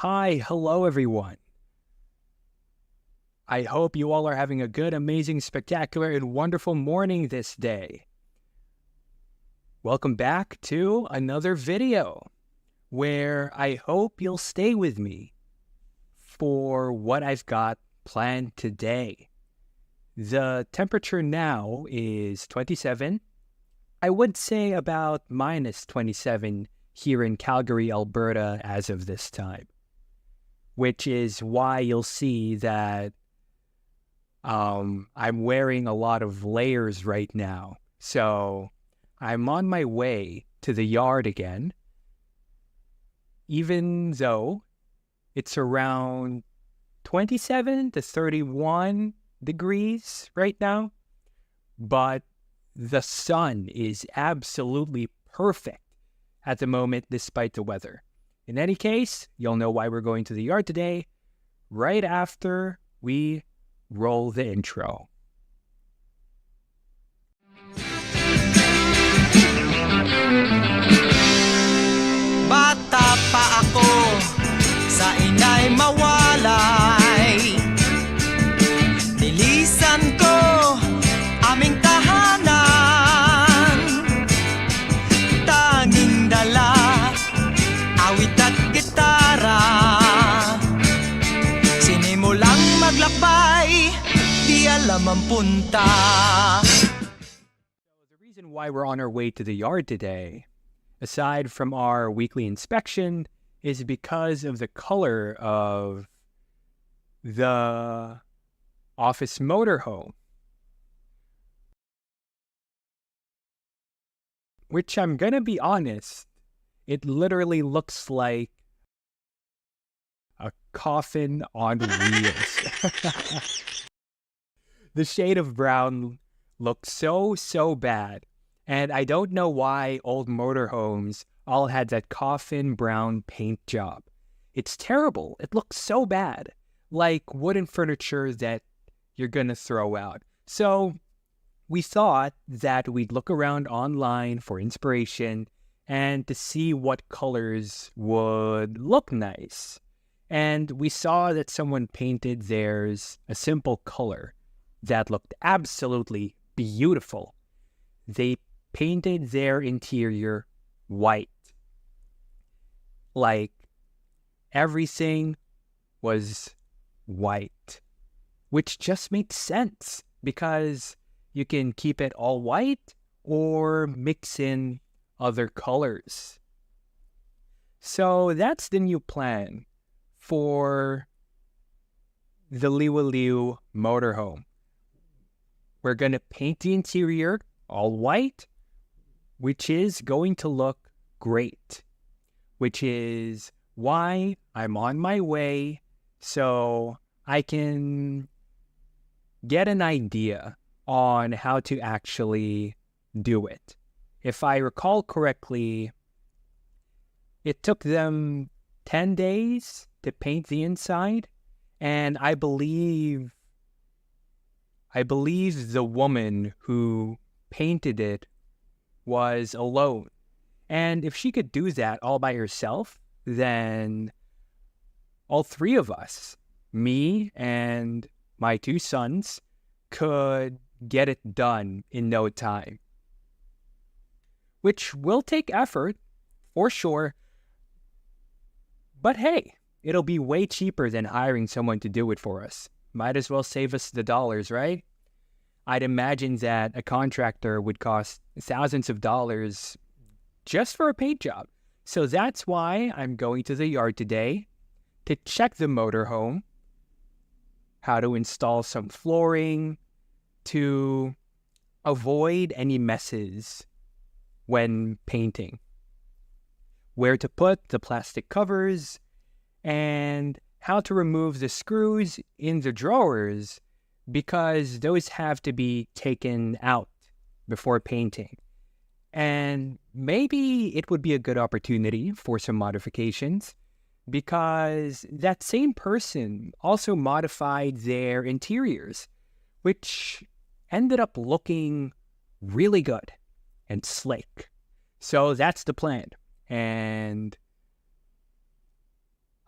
Hi, hello everyone. I hope you all are having a good, amazing, spectacular, and wonderful morning this day. Welcome back to another video where I hope you'll stay with me for what I've got planned today. The temperature now is 27. I would say about minus 27 here in Calgary, Alberta as of this time, which is why you'll see that I'm wearing a lot of layers right now. So I'm on my way to the yard again, even though it's around 27 to 31 degrees right now, but the sun is absolutely perfect at the moment despite the weather. In any case, you'll know why we're going to the yard today right after we roll the intro. Bata pa ako, sa inay mawalay. Nilisan ko aming tahanan. Tanging dala, awit at gitara. Sinimulang maglakbay, di alam ang punta. The reason why we're on our way to the yard today, aside from our weekly inspection, is because of the color of the office motorhome, which I'm gonna be honest, it literally looks like a coffin on wheels. The shade of brown looks so bad. And I don't know why old motorhomes all had that coffin brown paint job. It's terrible. It looks so bad. Like wooden furniture that you're gonna throw out. So we thought that we'd look around online for inspiration and to see what colors would look nice. And we saw that someone painted theirs a simple color that looked absolutely beautiful. They painted their interior white. Like everything was white, which just makes sense because you can keep it all white or mix in other colors. So that's the new plan for the Liwaliw motorhome. We're going to paint the interior all white, which is going to look great, which is why I'm on my way so I can get an idea on how to actually do it. If I recall correctly, it took them 10 days to paint the inside, and I believe the woman who painted it was alone. And if she could do that all by herself, then all three of us, me and my two sons, could get it done in no time. Which will take effort, for sure. But hey, it'll be way cheaper than hiring someone to do it for us. Might as well save us the dollars, right? I'd imagine that a contractor would cost thousands of dollars just for a paint job. So that's why I'm going to the yard today to check the motorhome, how to install some flooring, to avoid any messes when painting, where to put the plastic covers, and how to remove the screws in the drawers because those have to be taken out before painting. And maybe it would be a good opportunity for some modifications because that same person also modified their interiors, which ended up looking really good and slick. So that's the plan. And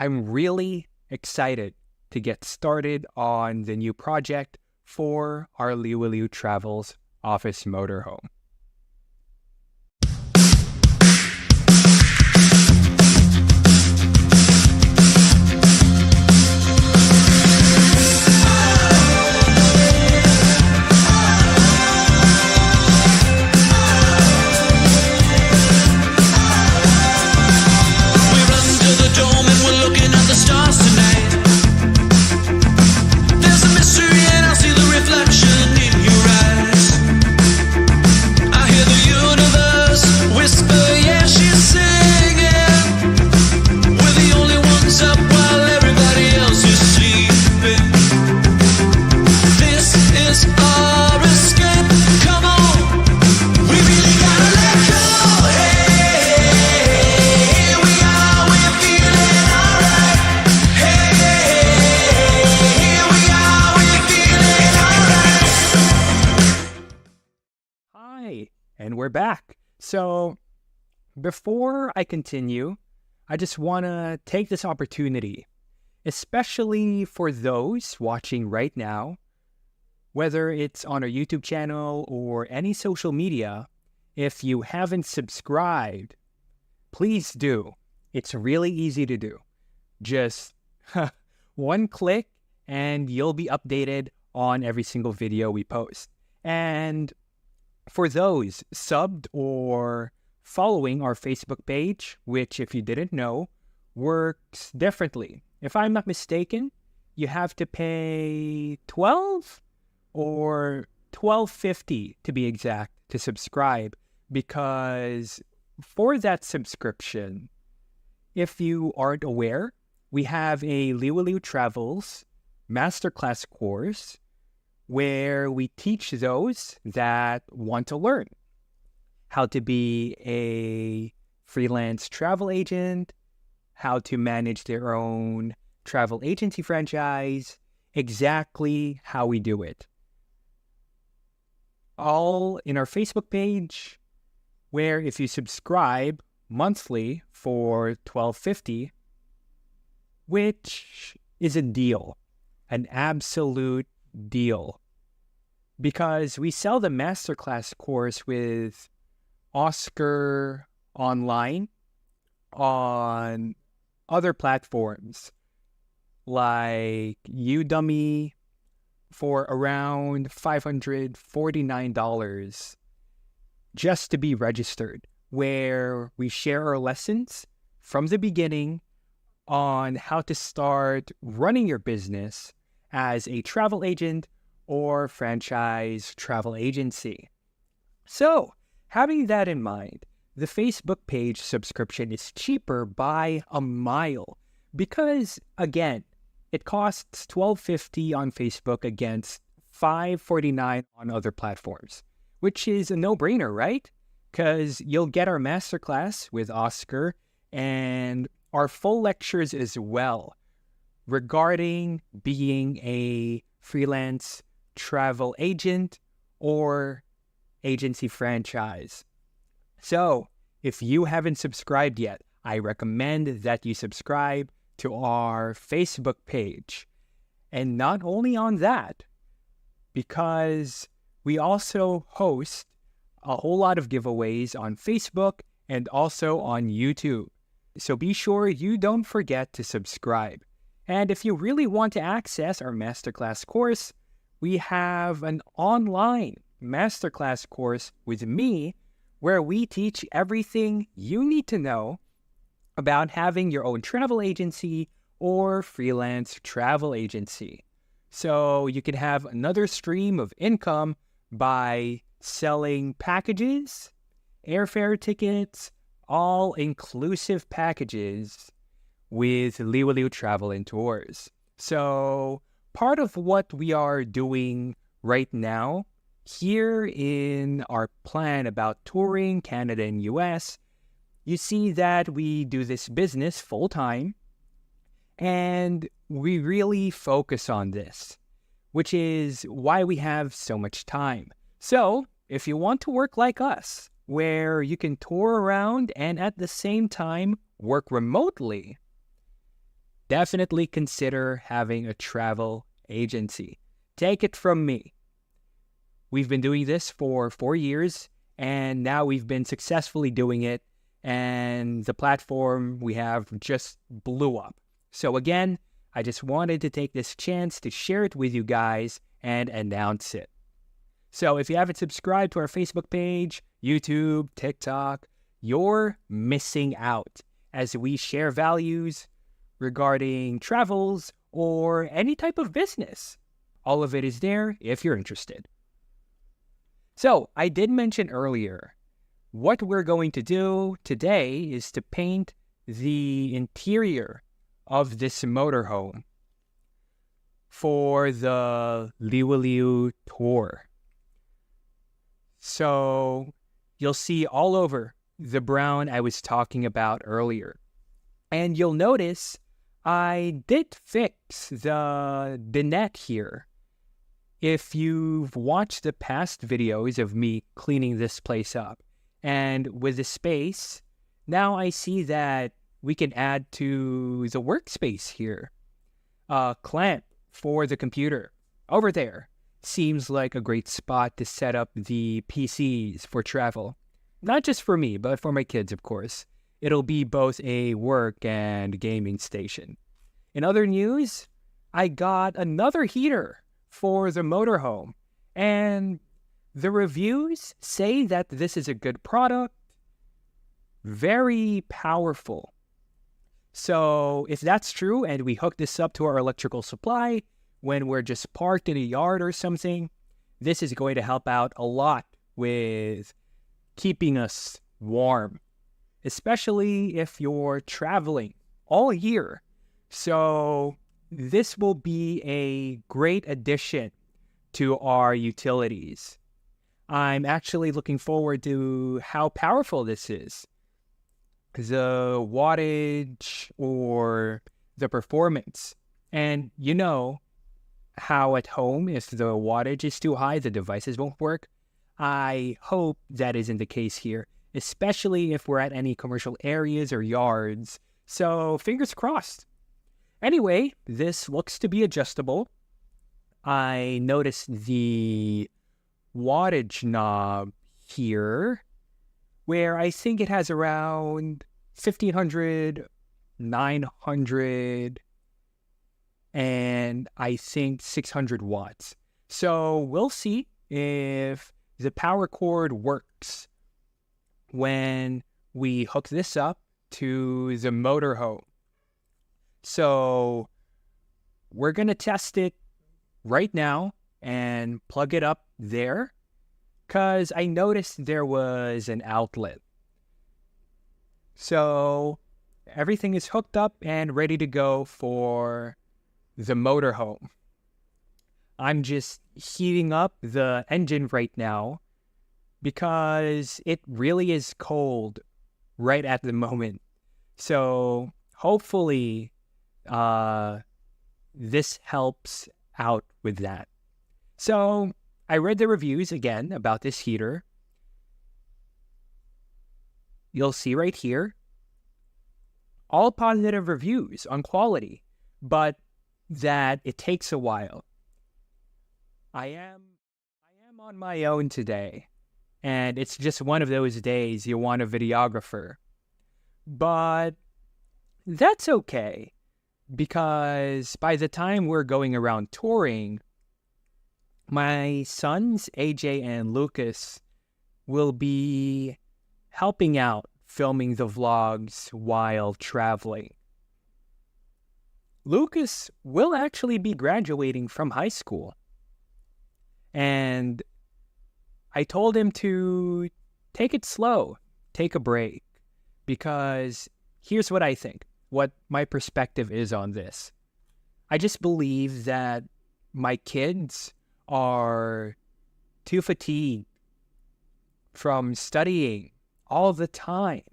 I'm really excited to get started on the new project for our Liwaliw Travels office motorhome. And we're back. So before I continue, I just want to take this opportunity, especially for those watching right now, whether it's on our YouTube channel or any social media, if you haven't subscribed, please do. It's really easy to do. Just one click and you'll be updated on every single video we post. And for those subbed or following our Facebook page, which if you didn't know, works differently. If I'm not mistaken, you have to pay $12 or $12.50 to be exact to subscribe, because for that subscription, if you aren't aware, we have a Liwaliw Travels masterclass course where we teach those that want to learn how to be a freelance travel agent, how to manage their own travel agency franchise, exactly how we do it. All in our Facebook page, where if you subscribe monthly for $12.50, which is a deal, an absolute deal, because we sell the masterclass course with Oscar online on other platforms like Udemy for around $549 just to be registered, where we share our lessons from the beginning on how to start running your business as a travel agent or franchise travel agency. So, having that in mind, the Facebook page subscription is cheaper by a mile because, again, it costs $12.50 on Facebook against $5.49 on other platforms, which is a no-brainer, right? Because you'll get our masterclass with Oscar and our full lectures as well regarding being a freelance travel agent or agency franchise. So, if you haven't subscribed yet, I recommend that you subscribe to our Facebook page. And not only on that, because we also host a whole lot of giveaways on Facebook and also on YouTube. So be sure you don't forget to subscribe. And if you really want to access our masterclass course, we have an online masterclass course with me where we teach everything you need to know about having your own travel agency or freelance travel agency. So you can have another stream of income by selling packages, airfare tickets, all-inclusive packages with Liwaliw Travel and Tours. So part of what we are doing right now here in our plan about touring Canada and US, you see that we do this business full-time and we really focus on this, which is why we have so much time. So if you want to work like us, where you can tour around and at the same time work remotely, definitely consider having a travel agency. Take it from me. We've been doing this for 4 years, and now we've been successfully doing it, and the platform we have just blew up. So again, I just wanted to take this chance to share it with you guys and announce it. So if you haven't subscribed to our Facebook page, YouTube, TikTok, you're missing out as we share values regarding travels or any type of business. All of it is there if you're interested. So I did mention earlier, what we're going to do today is to paint the interior of this motorhome for the Liwaliw tour. So you'll see all over the brown I was talking about earlier. And you'll notice I did fix the dinette here. If you've watched the past videos of me cleaning this place up, and with the space, now I see that we can add to the workspace here. A clamp for the computer over there. Seems like a great spot to set up the PCs for travel. Not just for me, but for my kids, of course. It'll be both a work and gaming station. In other news, I got another heater for the motorhome, and the reviews say that this is a good product, very powerful. So if that's true and we hook this up to our electrical supply when we're just parked in a yard or something, this is going to help out a lot with keeping us warm, especially if you're traveling all year. So this will be a great addition to our utilities. I'm actually looking forward to how powerful this is. The wattage or the performance. And you know how at home, if the wattage is too high, the devices won't work. I hope that isn't the case here, especially if we're at any commercial areas or yards. So fingers crossed. Anyway, this looks to be adjustable. I noticed the wattage knob here, where I think it has around 1500, 900, and I think 600 watts. So we'll see if the power cord works when we hook this up to the motorhome. So we're going to test it right now and plug it up there, because I noticed there was an outlet. So everything is hooked up and ready to go for the motorhome. I'm just heating up the engine right now because it really is cold right at the moment. So hopefully this helps out with that. So I read the reviews again about this heater. You'll see right here, all positive reviews on quality, but that it takes a while. I am on my own today, and it's just one of those days you want a videographer. But that's okay, because by the time we're going around touring, my sons, AJ and Lucas, will be helping out filming the vlogs while traveling. Lucas will actually be graduating from high school. And I told him to take it slow, take a break, because here's what I think, what my perspective is on this. I just believe that my kids are too fatigued from studying all the time,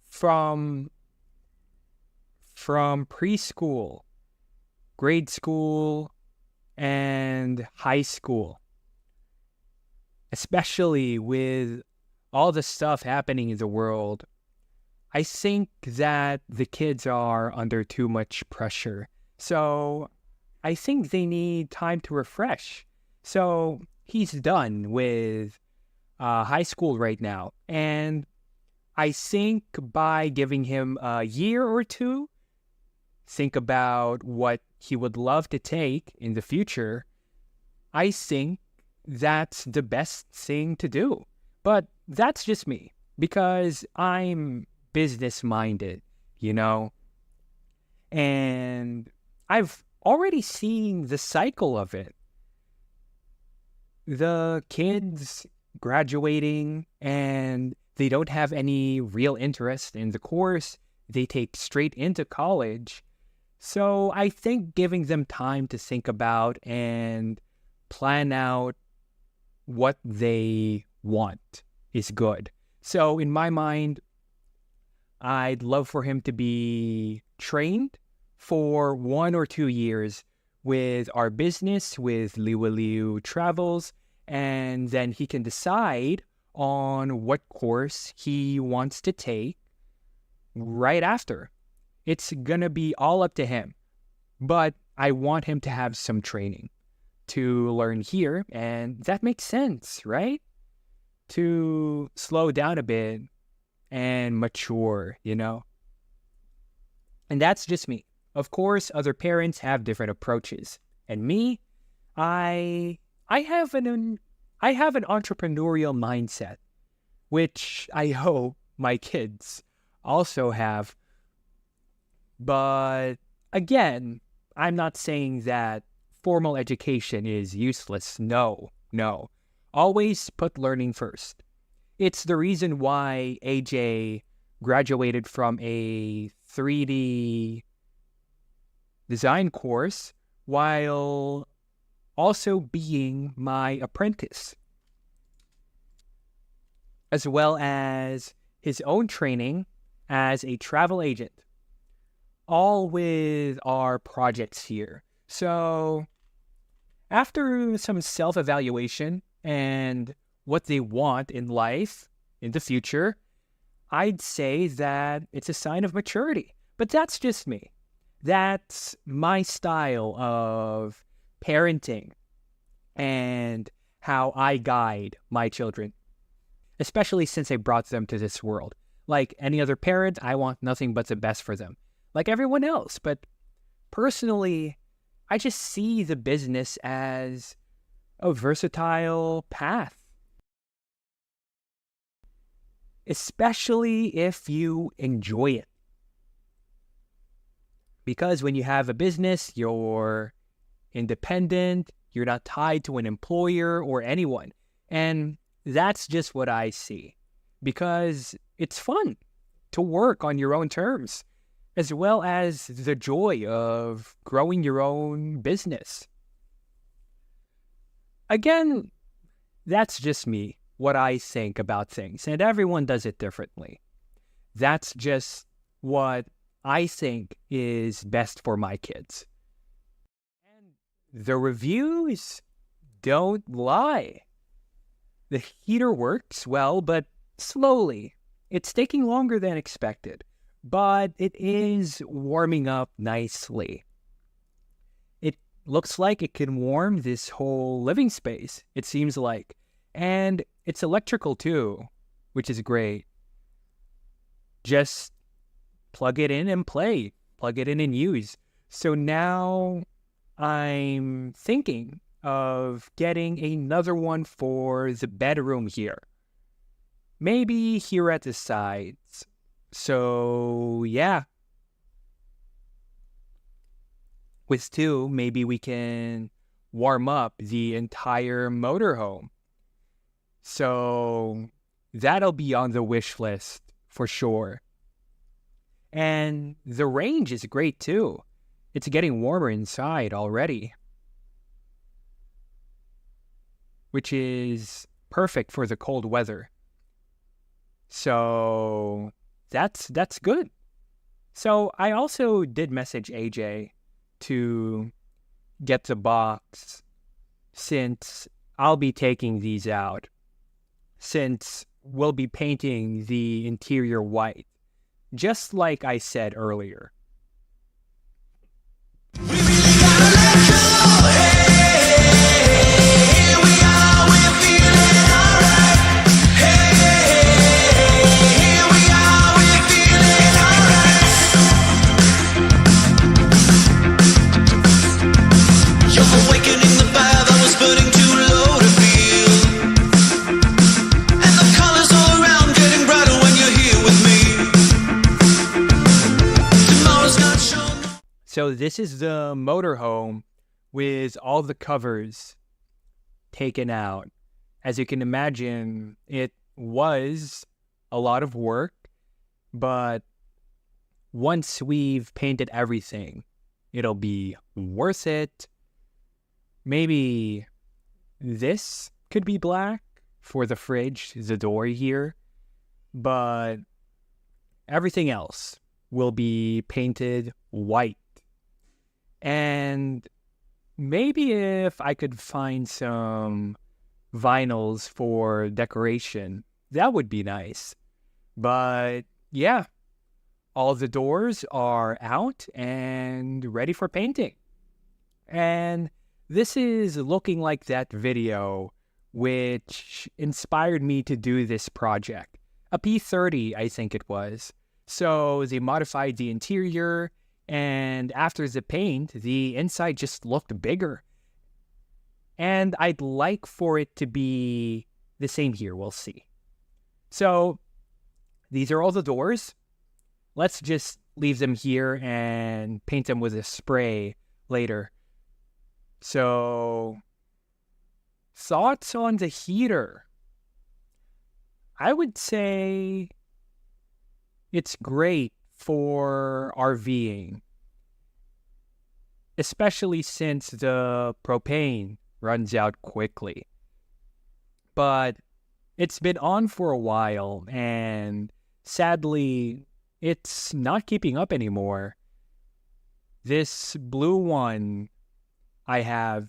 from preschool, grade school, and high school, especially with all the stuff happening in the world. I think that the kids are under too much pressure. So I think they need time to refresh. So he's done with high school right now. And I think by giving him a year or two, think about what he would love to take in the future, I think that's the best thing to do. But that's just me because I'm business minded, you know? And I've already seen the cycle of it. The kids graduating and they don't have any real interest in the course. They take straight into college. So I think giving them time to think about and plan out what they want is good. So in my mind, I'd love for him to be trained for 1 or 2 years with our business, with Liwaliw Travels, and then he can decide on what course he wants to take right after. It's gonna be all up to him. But I want him to have some training to learn here, and that makes sense, right? To slow down a bit and mature, you know? And that's just me. Of course, other parents have different approaches. And me, I have an entrepreneurial mindset, which I hope my kids also have. But again, I'm not saying that formal education is useless. No. Always put learning first. It's the reason why AJ graduated from a 3D design course while also being my apprentice, as well as his own training as a travel agent, all with our projects here. So after some self-evaluation and what they want in life in the future, I'd say that it's a sign of maturity. But that's just me. That's my style of parenting and how I guide my children, especially since I brought them to this world. Like any other parent, I want nothing but the best for them, like everyone else. But personally, I just see the business as a versatile path, especially if you enjoy it. Because when you have a business, you're independent, you're not tied to an employer or anyone. And that's just what I see. Because it's fun to work on your own terms, as well as the joy of growing your own business. Again, that's just me, what I think about things, and everyone does it differently. That's just what I think is best for my kids. And the reviews don't lie. The heater works well, but slowly. It's taking longer than expected, but it is warming up nicely. It looks like it can warm this whole living space, it seems like. And it's electrical too, which is great. Just plug it in and play. Plug it in and use. So now I'm thinking of getting another one for the bedroom here. Maybe here at the sides. So yeah. With two, maybe we can warm up the entire motorhome. So that'll be on the wish list for sure. And the range is great too. It's getting warmer inside already, which is perfect for the cold weather. So that's good. So I also did message AJ to get the box since I'll be taking these out, since we'll be painting the interior white. just like I said earlier. So this is the motorhome with all the covers taken out. As you can imagine, it was a lot of work, but once we've painted everything, it'll be worth it. Maybe this could be black for the fridge, the door here, but everything else will be painted white. And maybe if I could find some vinyls for decoration, that would be nice. But yeah, all the doors are out and ready for painting. And this is looking like that video which inspired me to do this project. A P30, I think it was. So they modified the interior, and after the paint, the inside just looked bigger. And I'd like for it to be the same here. We'll see. So these are all the doors. Let's just leave them here and paint them with a spray later. So, thoughts on the heater? I would say it's great for RVing, especially since the propane runs out quickly. But it's been on for a while, and sadly, it's not keeping up anymore. This blue one I have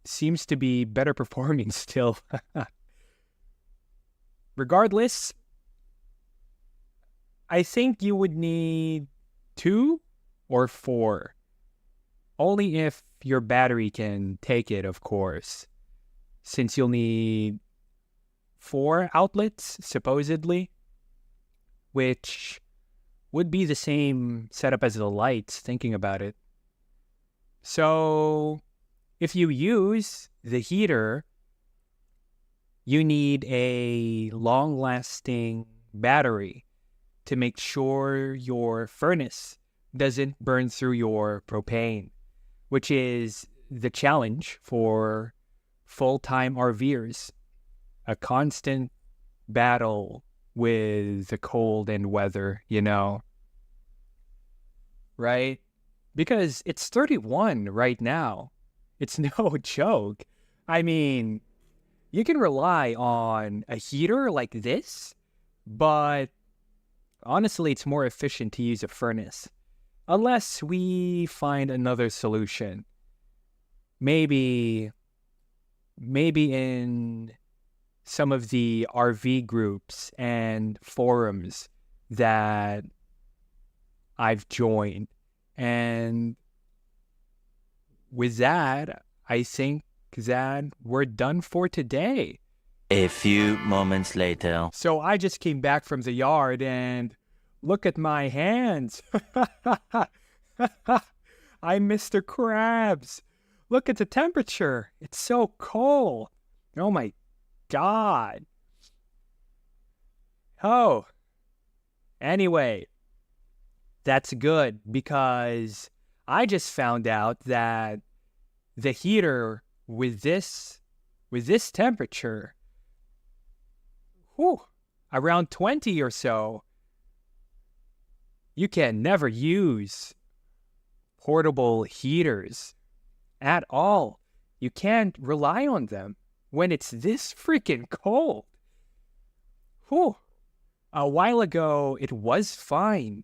seems to be better performing still. Regardless, I think you would need 2 or 4. Only if your battery can take it, of course. Since you'll need 4 outlets, supposedly. Which would be the same setup as the lights, thinking about it. So, if you use the heater, you need a long-lasting battery to make sure your furnace doesn't burn through your propane, which is the challenge for full-time RVers. A constant battle with the cold and weather, you know. Right? Because it's 31 right now. It's no joke. I mean, you can rely on a heater like this, but honestly, it's more efficient to use a furnace. Unless we find another solution. Maybe in some of the RV groups and forums that I've joined. And with that, I think that we're done for today. A few moments later. So I just came back from the yard and look at my hands. I'm Mr. Krabs. Look at the temperature. It's so cold. Oh my God. Oh. Anyway, that's good because I just found out that the heater with this temperature, around 20 or so, you can never use portable heaters at all. You can't rely on them when it's this freaking cold. A while ago, it was fine.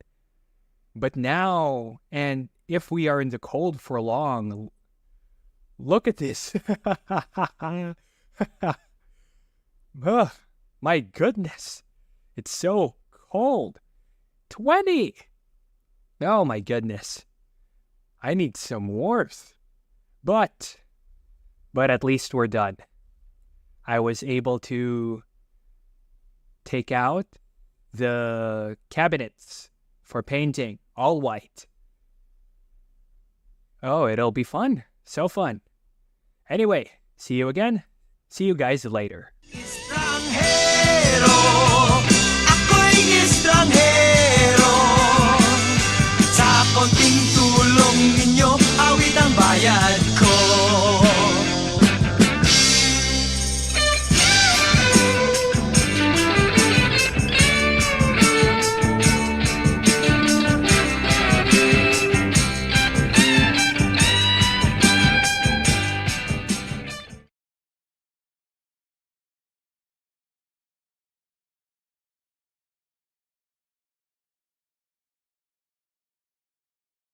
But now, and if we are in the cold for long, look at this. Ugh, my goodness. It's so cold. 20! Oh my goodness. I need some warmth. But at least we're done. I was able to take out the cabinets for painting, all white. Oh, it'll be fun. So fun. Anyway, see you again. See you guys later.